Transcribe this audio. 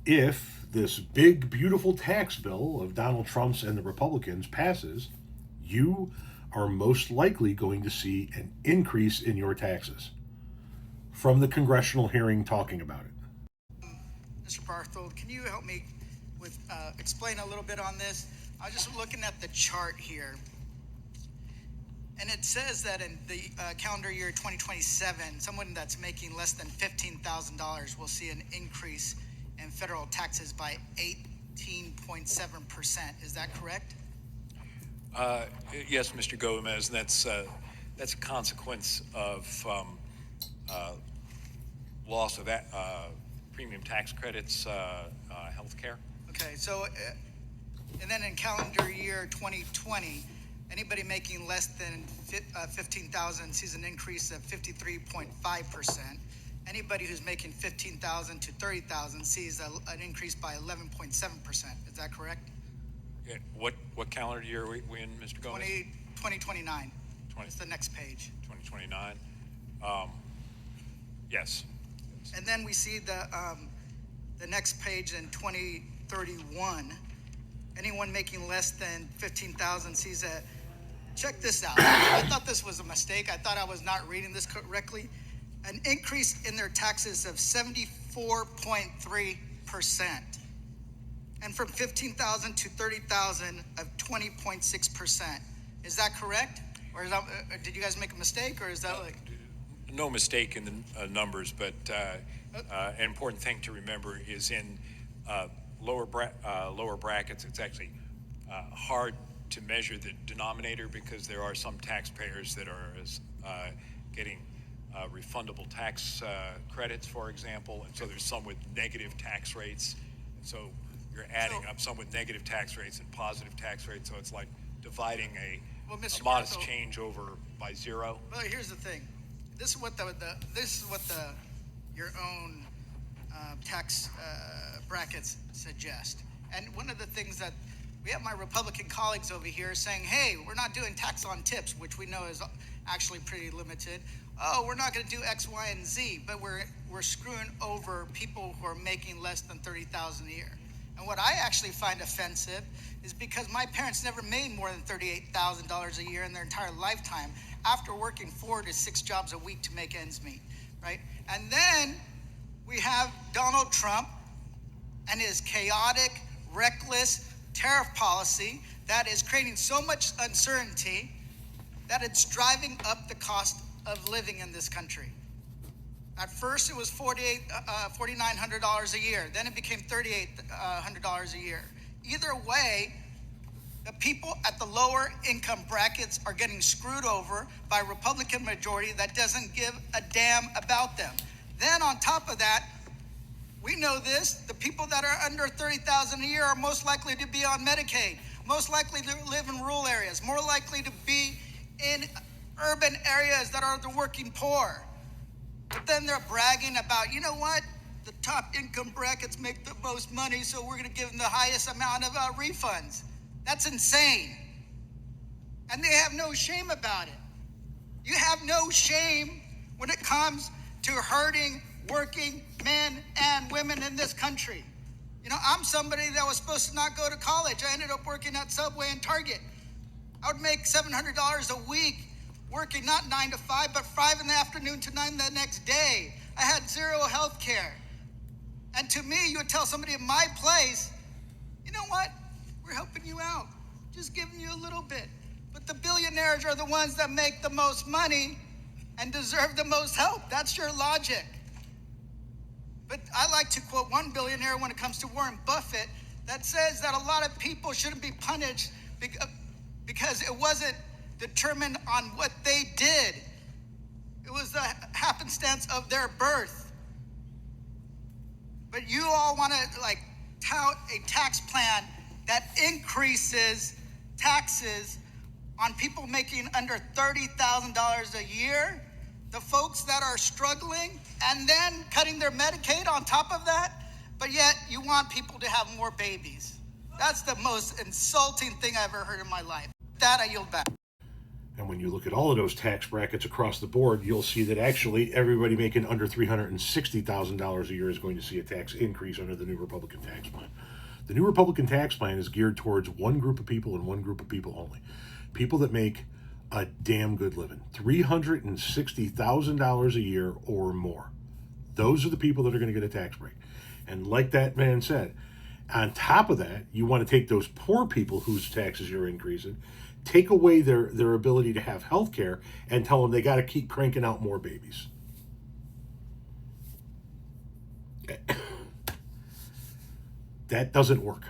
If this big, beautiful tax bill of Donald Trump's and the Republicans passes, you are most likely going to see an increase in your taxes from the congressional hearing talking about it. Mr. Barthold, can you help me with explain a little bit on this? I was just looking at the chart here, and it says that in the calendar year 2027, someone that's making less than $15,000 will see an increase in federal taxes by 18.7%. Is that correct? Yes, Mr. Gomez, and that's a consequence of loss of premium tax credits, health care. Okay, so, and then in calendar year 2020, anybody making less than 15,000 sees an increase of 53.5%. Anybody who's making 15,000 to 30,000 sees an increase by 11.7%. Is that correct? Yeah. What calendar year are we in, Mr. Gomez? 2029. It's the next page. 2029. Yes. And then we see the next page in 2031. Anyone making less than 15,000 sees a. Check this out. I thought this was a mistake. I thought I was not reading this correctly. An increase in their taxes of 74.3%. And from 15,000 to 30,000 of 20.6%. Is that correct? Or is that, did you guys make a mistake, or is that like? No mistake in the numbers, but an important thing to remember is in lower brackets, it's actually hard to measure the denominator because there are some taxpayers that are getting refundable tax credits, for example, and so there's some with negative tax rates. And so you're adding up some with negative tax rates and positive tax rates, so it's like dividing a modest change over by zero. Well, here's the thing. This is what your own tax brackets suggest. And one of the things that we have my Republican colleagues over here saying, hey, we're not doing tax on tips, which we know is actually pretty limited. Oh, we're not going to do X, Y, and Z, but we're screwing over people who are making less than $30,000 a year. And what I actually find offensive is because my parents never made more than $38,000 a year in their entire lifetime after working 4 to 6 jobs a week to make ends meet, right? And then we have Donald Trump and his chaotic, reckless tariff policy that is creating so much uncertainty that it's driving up the cost of living in this country. At first, it was $4,900 a year. Then it became $3,800 a year. Either way, the people at the lower income brackets are getting screwed over by a Republican majority that doesn't give a damn about them. Then on top of that, we know this, the people that are under $30,000 a year are most likely to be on Medicaid, most likely to live in rural areas, more likely to be in urban areas that are the working poor. But then they're bragging about, you know what? The top income brackets make the most money, so we're going to give them the highest amount of refunds. That's insane. And they have no shame about it. You have no shame when it comes to hurting working men and women in this country. You know, I'm somebody that was supposed to not go to college. I ended up working at Subway and Target. I would make $700 a week working not 9 to 5, but 5 in the afternoon to 9 the next day. I had zero health care. And to me, you would tell somebody in my place, you know what? We're helping you out, just giving you a little bit. But the billionaires are the ones that make the most money and deserve the most help. That's your logic. But I like to quote one billionaire when it comes to Warren Buffett that says that a lot of people shouldn't be punished because it wasn't determined on what they did. It was the happenstance of their birth. But you all want to tout a tax plan that increases taxes on people making under $30,000 a year, the folks that are struggling, and then cutting their Medicaid on top of that, but yet you want people to have more babies. That's the most insulting thing I've ever heard in my life. With that, I yield back. And when you look at all of those tax brackets across the board, you'll see that actually everybody making under $360,000 a year is going to see a tax increase under the new Republican tax plan. The new Republican tax plan is geared towards one group of people and one group of people only. People that make a damn good living. $360,000 a year or more. Those are the people that are going to get a tax break. And like that man said, on top of that, you want to take those poor people whose taxes you're increasing, take away their ability to have health care, and tell them they got to keep cranking out more babies. That doesn't work.